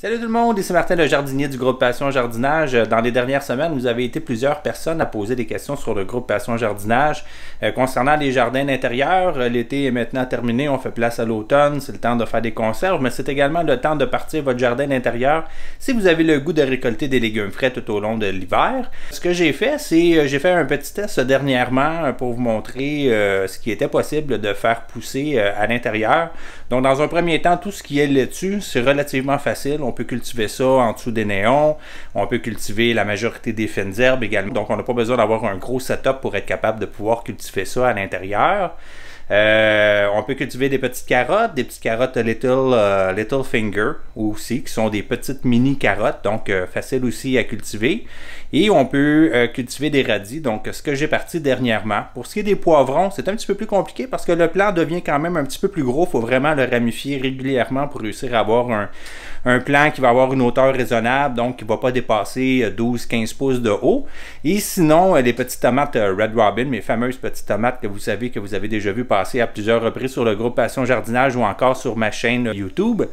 Salut tout le monde, ici Martin le jardinier du groupe Passion Jardinage. Dans les dernières semaines, vous avez été plusieurs personnes à poser des questions sur le groupe Passion Jardinage concernant les jardins d'intérieur. L'été est maintenant terminé, on fait place à l'automne, c'est le temps de faire des conserves, mais c'est également le temps de partir votre jardin d'intérieur si vous avez le goût de récolter des légumes frais tout au long de l'hiver. Ce que j'ai fait, c'est j'ai fait un petit test dernièrement pour vous montrer ce qui était possible de faire pousser à l'intérieur. Donc dans un premier temps, tout ce qui est laitue, c'est relativement facile. On peut cultiver ça en dessous des néons. On peut cultiver la majorité des fines herbes également. Donc, on n'a pas besoin d'avoir un gros setup pour être capable de pouvoir cultiver ça à l'intérieur. On peut cultiver des petites carottes Little Finger aussi, qui sont des petites mini carottes, donc facile aussi à cultiver. Et on peut cultiver des radis, donc ce que j'ai parti dernièrement. Pour ce qui est des poivrons, c'est un petit peu plus compliqué parce que le plant devient quand même un petit peu plus gros. Il faut vraiment le ramifier régulièrement pour réussir à avoir un plant qui va avoir une hauteur raisonnable, donc qui ne va pas dépasser 12-15 pouces de haut. Et sinon, les petites tomates Red Robin, mes fameuses petites tomates que vous savez que vous avez déjà vu passer à plusieurs reprises sur le groupe Passion Jardinage ou encore sur ma chaîne YouTube.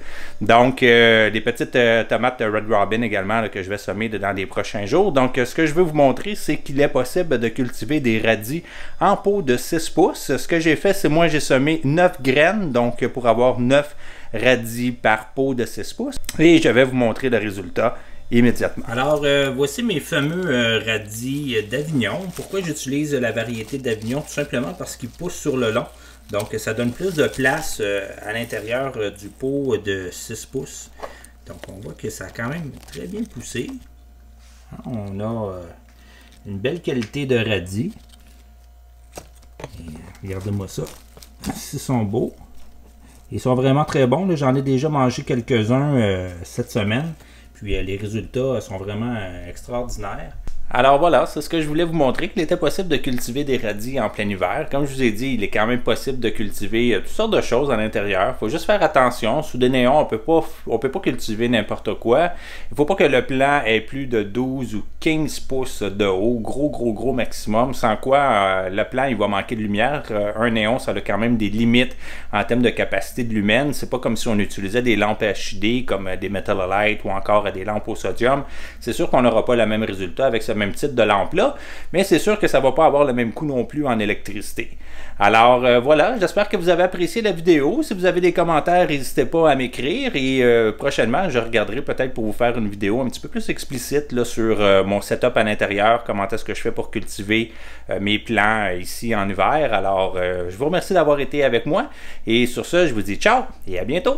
Donc, des petites tomates Red Robin également là, que je vais semer dans les prochains jours. Donc, ce que je veux vous montrer, c'est qu'il est possible de cultiver des radis en pot de 6 pouces. Ce que j'ai fait, c'est moi, j'ai semé 9 graines, donc pour avoir 9 radis par pot de 6 pouces. Et je vais vous montrer le résultat immédiatement. Alors, voici mes fameux radis d'Avignon. Pourquoi j'utilise la variété d'Avignon? Tout simplement parce qu'ils poussent sur le long. Donc, ça donne plus de place à l'intérieur du pot de 6 pouces. Donc, on voit que ça a quand même très bien poussé. On a une belle qualité de radis. Regardez-moi ça. Ils sont beaux. Ils sont vraiment très bons. J'en ai déjà mangé quelques-uns cette semaine. Puis les résultats sont vraiment extraordinaires. Alors voilà, c'est ce que je voulais vous montrer, qu'il était possible de cultiver des radis en plein hiver. Comme je vous ai dit, il est quand même possible de cultiver toutes sortes de choses à l'intérieur. Il faut juste faire attention. Sous des néons, on peut pas cultiver n'importe quoi. Il ne faut pas que le plant ait plus de 12 ou 15 pouces de haut, gros maximum, sans quoi le plant il va manquer de lumière. Un néon, ça a quand même des limites en termes de capacité de lumen. C'est pas comme si on utilisait des lampes HID comme des Metal Halide ou encore des lampes au sodium. C'est sûr qu'on n'aura pas le même résultat avec ce même type de lampe là, mais c'est sûr que ça va pas avoir le même coût non plus en électricité. Alors voilà, j'espère que vous avez apprécié la vidéo. Si vous avez des commentaires, n'hésitez pas à m'écrire et prochainement je regarderai peut-être pour vous faire une vidéo un petit peu plus explicite là, sur mon setup à l'intérieur, comment est-ce que je fais pour cultiver mes plants ici en hiver. Alors je vous remercie d'avoir été avec moi et sur ce je vous dis ciao et à bientôt.